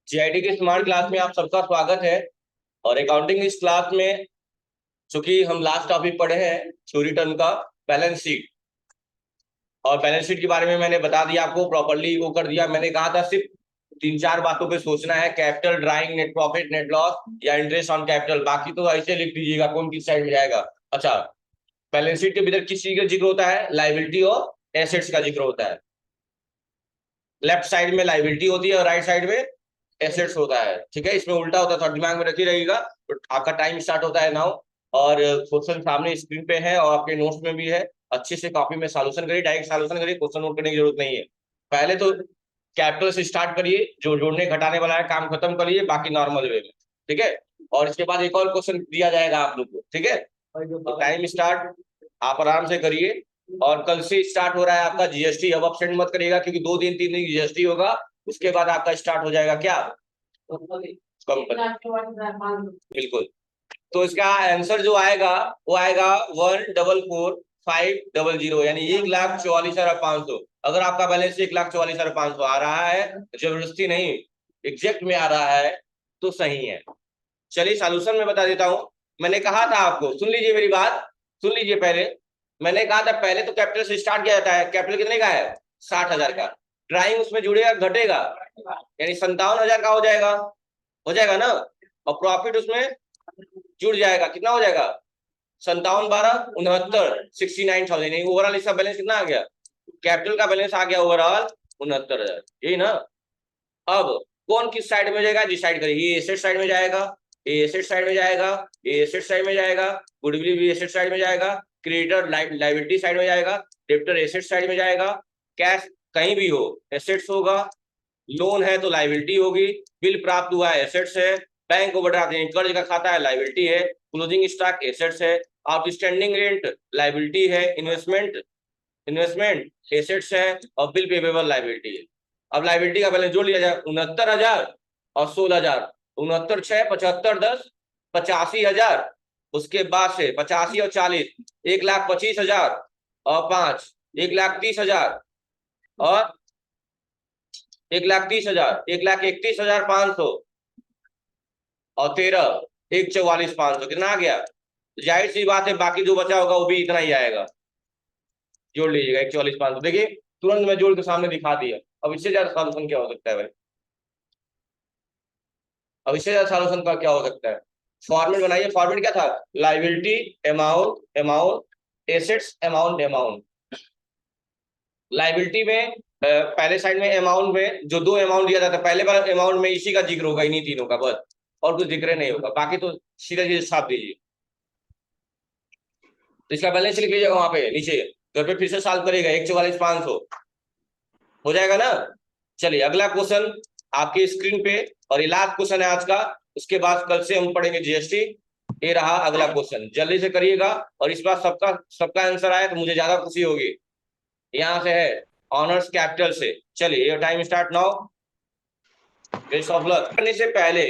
GIT की smart class में आप सबका स्वागत है। और अकाउंटिंग इस क्लास में चूंकि हम लास्ट टॉपिक पढ़े हैं थ्योरी टर्म का बैलेंस शीट, और बैलेंस शीट के बारे में मैंने बता दिया आपको, प्रॉपर्ली वो कर दिया। मैंने कहा था सिर्फ 3-4 बातों पे सोचना है, capital drawing, net profit, net loss या इंटरेस्ट ऑन कैपिटल। बाकी तो ऐसे लिख दीजिएगा कौन किस साइड में जाएगा। अच्छा, बैलेंस शीट के भीतर किस चीज का जिक्र होता है? लाइबिलिटी और एसेट्स का जिक्र होता है। लेफ्ट साइड में लाइबिलिटी होती है और राइट साइड में एसेट्स होता है। ठीक है, इसमें उल्टा होता है, थोड़ा दिमाग में रखी रहेगा। तो आपका टाइम स्टार्ट होता है नाउ, और क्वेश्चन सामने स्क्रीन पे है और आपके नोट्स में भी है। अच्छे से कॉपी में सॉल्यूशन करिए, डायरेक्ट सॉल्यूशन करिए, क्वेश्चन नोट करने की जरूरत नहीं है। पहले तो कैपिटल से स्टार्ट करिए, जो जोड़ने घटाने वाला है काम खत्म करिए, बाकी नॉर्मल वे में। ठीक है, और इसके बाद एक और क्वेश्चन दिया जाएगा आप लोग को। ठीक है, तो टाइम स्टार्ट आप आराम से करिए। और कल से स्टार्ट हो रहा है आपका जीएसटी। अब अपसेंट मत करिएगा, क्योंकि 2 दिन 3 दिन जीएसटी होगा, उसके बाद आपका स्टार्ट हो जाएगा क्या? बिल्कुल। तो इसका आंसर जो आएगा वो आएगा 1,44,500, यानी 1,44,500। अगर आपका बैलेंस 1,44,500 आ रहा है, जबरदस्ती नहीं, एग्जैक्ट में आ रहा है, तो सही है। चलिए सॉल्यूशन में बता देता हूं। मैंने कहा था आपको, सुन लीजिए मेरी बात, सुन लीजिए। पहले मैंने कहा था पहले तो कैपिटल से स्टार्ट किया जाता है। कैपिटल कितने का है? 60,000 का। ड्राइंग उसमें जुड़ेगा घटेगा, यानी 57,000 का हो जाएगा ना। और प्रॉफिट उसमें जुड़ जाएगा, कितना हो जाएगा? 57 12 69, 69,000। ओवरऑल इसका बैलेंस कितना आ गया? कैपिटल का बैलेंस आ गया ओवरऑल 69,000, यही ना। अब कौन किस साइड में जाएगा डिसाइड करिए। ये एसेट साइड में जाएगा, ये एसेट साइड में जाएगा, ये एसेट साइड में जाएगा, गुडविल भी एसेट साइड में जाएगा, क्रेडिटर लाइबिलिटी साइड में जाएगा, डेब्टर एसेट साइड में जाएगा, कैश कहीं भी हो एसेट्स होगा, लोन है तो लाइबिलिटी होगी, बिल प्राप्त हुआ है एसेट्स है, बैंक ओवरड्राफ्ट यानी कर्ज का खाता है लाइबिलिटी है, क्लोजिंग स्टॉक एसेट्स है, आउटस्टैंडिंग रेंट लाइबिलिटी है, इन्वेस्टमेंट एसेट्स है, और बिल पेबेबल लाइबिलिटी है। अब लाइबिलिटी का बैलेंस जोड़ लिया जाए, 69,000 और 16,000, 69 6 75 10 85,000। उसके बाद से 85 और 40, 1,25,000 और 5, 1,30,000 और 1,30,000, 1,31,500 और 13, 1,44,500। कितना आ गया? जाहिर सी बात है बाकी जो बचा होगा वो भी इतना ही आएगा। जोड़ लीजिएगा 1,44,500। देखिए तुरंत मैं जोड़ के सामने दिखा दिया। अब इससे ज्यादा सॉल्यूशन क्या हो सकता है भाई? अब इससे ज्यादा सॉल्यूशन का क्या हो सकता है? फॉर्मेट बनाइए। फॉर्मेट क्या था? Liability amount amount assets amount amount. Liability में पहले साइड में अमाउंट में जो 2 अमाउंट दिया जाता है, पहले वाला अमाउंट में इसी का जिक्र होगा, इन्हीं तीनों का बस, और कुछ जिक्र नहीं होगा। बाकी तो सीधा सीधे छाप दीजिए। तो इसका बैलेंस लिख लीजिएगा वहां पे नीचे, घर पे फिर से सॉल्व करेगा। 1,44,500 हो जाएगा ना। चलिए अगला क्वेश्चन आपकी स्क्रीन पे, और ये लास्ट क्वेश्चन है आज का। उसके बाद कल से हम पढ़ेंगे जीएसटी। ये रहा अगला क्वेश्चन, जल्दी से करिएगा। और इस बार सबका सबका आंसर आया तो मुझे ज्यादा खुशी होगी। यहाँ से है ऑनर्स कैपिटल से। चलिए time start now. Best of luck. करने से पहले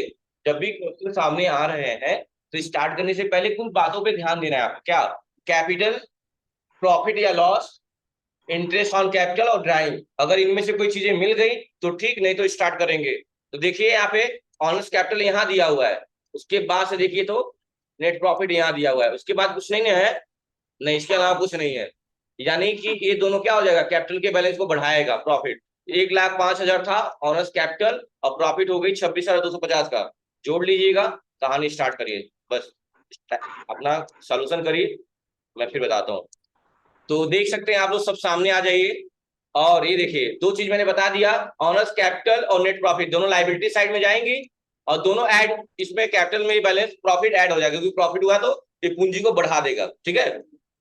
जब भी क्वेश्चन सामने आ रहे हैं तो स्टार्ट करने से पहले कुछ बातों पे ध्यान देना है आपको। क्या? कैपिटल, प्रॉफिट या लॉस, इंटरेस्ट ऑन कैपिटल और ड्राइंग। अगर इनमें से कोई चीजें मिल गई तो ठीक, नहीं तो स्टार्ट करेंगे। तो देखिए यहाँ पे ऑनर्स कैपिटल यहाँ दिया हुआ है, उसके बाद से देखिए तो नेट प्रॉफिट यहाँ दिया हुआ है, उसके बाद कुछ नहीं है। नहीं, इसके अलावा कुछ नहीं है। यानी कि ये दोनों क्या हो जाएगा? कैपिटल के बैलेंस को बढ़ाएगा। प्रॉफिट 1,05,000 था ऑनर्स कैपिटल, और प्रॉफिट हो गई 26,250 का। जोड़ लीजिएगा, कहानी स्टार्ट करिए। बस अपना सॉल्यूशन करिए, मैं फिर बताता हूँ। तो देख सकते हैं आप लोग, सब सामने आ जाइए। और ये देखिए 2 चीज मैंने बता दिया, ऑनर्स कैपिटल और नेट प्रॉफिट दोनों लाइबिलिटी साइड में जाएंगी, और दोनों ऐड, इसमें कैपिटल में ही बैलेंस प्रॉफिट ऐड हो जाएगा, क्योंकि प्रॉफिट हुआ तो ये पूंजी को बढ़ा देगा। ठीक है,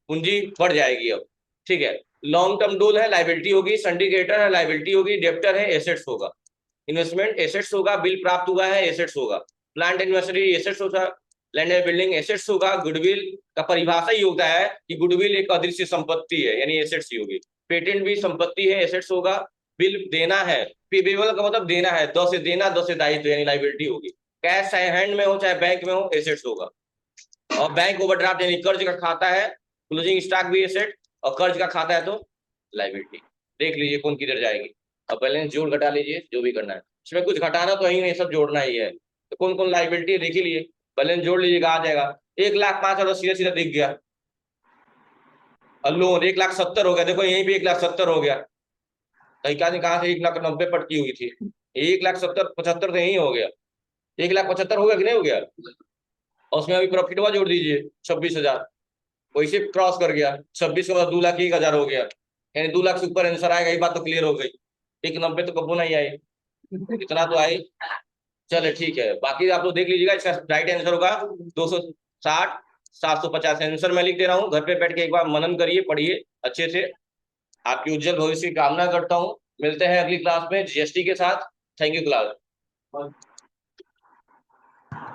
पूंजी बढ़ जाएगी अब। ठीक है, लॉन्ग टर्म डोल है लाइबिलिटी होगी, सिंडिकेटर है लाइबिलिटी होगी, डेप्टर है एसेट्स होगा, इन्वेस्टमेंट एसेट्स होगा, बिल प्राप्त हुआ है एसेट्स होगा, प्लांट इन्वेस्टरी एसेट्स होगा, लैंड एंड बिल्डिंग एसेट्स होगा। गुडविल का परिभाषा ही होता है कि गुडविल एक अदृश्य संपत्ति है, यानी एसेट्स ही होगी। पेटेंट भी संपत्ति है, एसेट्स होगा। बिल देना है, पेबेबल का मतलब देना है, द से देना, द से दायित्व, यानी लाइबिलिटी होगी। कैश चाहे हैंड में हो चाहे बैंक में हो, एसेट्स होगा। और बैंक ओवरड्राफ्ट यानी कर्ज का खाता है, क्लोजिंग स्टॉक भी एसेट, और कर्ज का खाता है तो लाइबिलिटी। देख लीजिए कौन किधर जाएगी। अब बैलेंस जोड़ घटा लीजिए, जो भी करना है। इसमें कुछ घटाना तो ही नहीं, सब जोड़ना ही है। तो कौन कौन लाइबिलिटी है देख ही लिए, बैलेंस जोड़ लीजिएगा, आ जाएगा 1,05,000 सीधा सीधा दिख गया। और लोन 1,70,000 हो गया, देखो यहीं पे 1,70,000 हो गया, कहीं कहाँ से 1,90,000 पटकी हुई थी, 1,70,000 75 तो यही हो गया, 1,75,000 हो गया कि नहीं हो गया। और उसमें अभी प्रॉफिट हुआ जोड़ दीजिए 26,000, वैसे क्रॉस कर गया 26 के बाद 2,01,000 हो गया, यानी 2 लाख से ऊपर आंसर आएगा, ये बात तो क्लियर हो गई। 1,90,000 तो कबू नहीं आए, इतना तो आए। चले ठीक है, बाकी आप लोग देख लीजिएगा, इसका राइट आंसर होगा 260, 750। आंसर मैं लिख दे रहा हूँ, घर पे बैठ के एक बार मनन करिए, पढ़िए अच्छे से। आपकी उज्जवल भविष्य की कामना करता हूँ। मिलते हैं अगली क्लास में जीएसटी के साथ। Thank you class.